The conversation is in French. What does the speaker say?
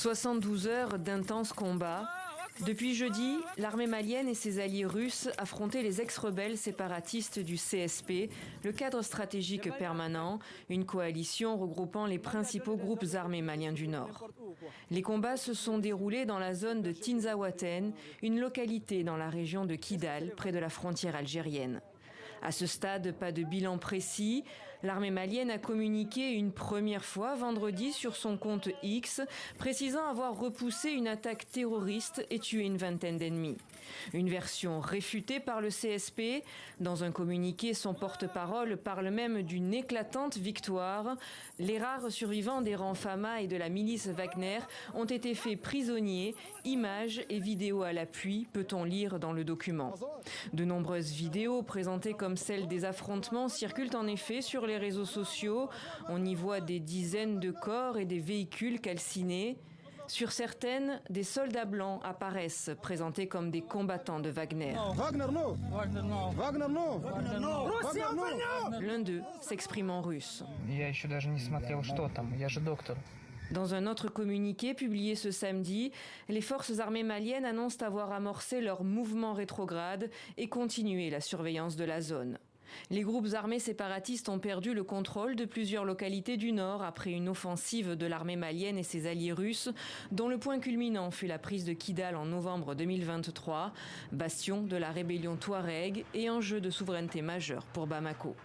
72 heures d'intenses combats. Depuis jeudi, l'armée malienne et ses alliés russes affrontaient les ex-rebelles séparatistes du CSP, le cadre stratégique permanent, une coalition regroupant les principaux groupes armés maliens du Nord. Les combats se sont déroulés dans la zone de Tinzaouaten, une localité dans la région de Kidal, près de la frontière algérienne. À ce stade, pas de bilan précis. L'armée malienne a communiqué une première fois vendredi sur son compte X, précisant avoir repoussé une attaque terroriste et tué une vingtaine d'ennemis. Une version réfutée par le CSP. Dans un communiqué, son porte-parole parle même d'une éclatante victoire. Les rares survivants des rangs Fama et de la milice Wagner ont été faits prisonniers. Images et vidéos à l'appui, peut-on lire dans le document. De nombreuses vidéos présentées comme celles des affrontements circulent en effet sur les réseaux sociaux. On y voit des dizaines de corps et des véhicules calcinés. Sur certaines, des soldats blancs apparaissent, présentés comme des combattants de Wagner. L'un d'eux s'exprime en russe. Dans un autre communiqué publié ce samedi, les forces armées maliennes annoncent avoir amorcé leur mouvement rétrograde et continué la surveillance de la zone. Les groupes armés séparatistes ont perdu le contrôle de plusieurs localités du nord après une offensive de l'armée malienne et ses alliés russes, dont le point culminant fut la prise de Kidal en novembre 2023, bastion de la rébellion Touareg et enjeu de souveraineté majeur pour Bamako.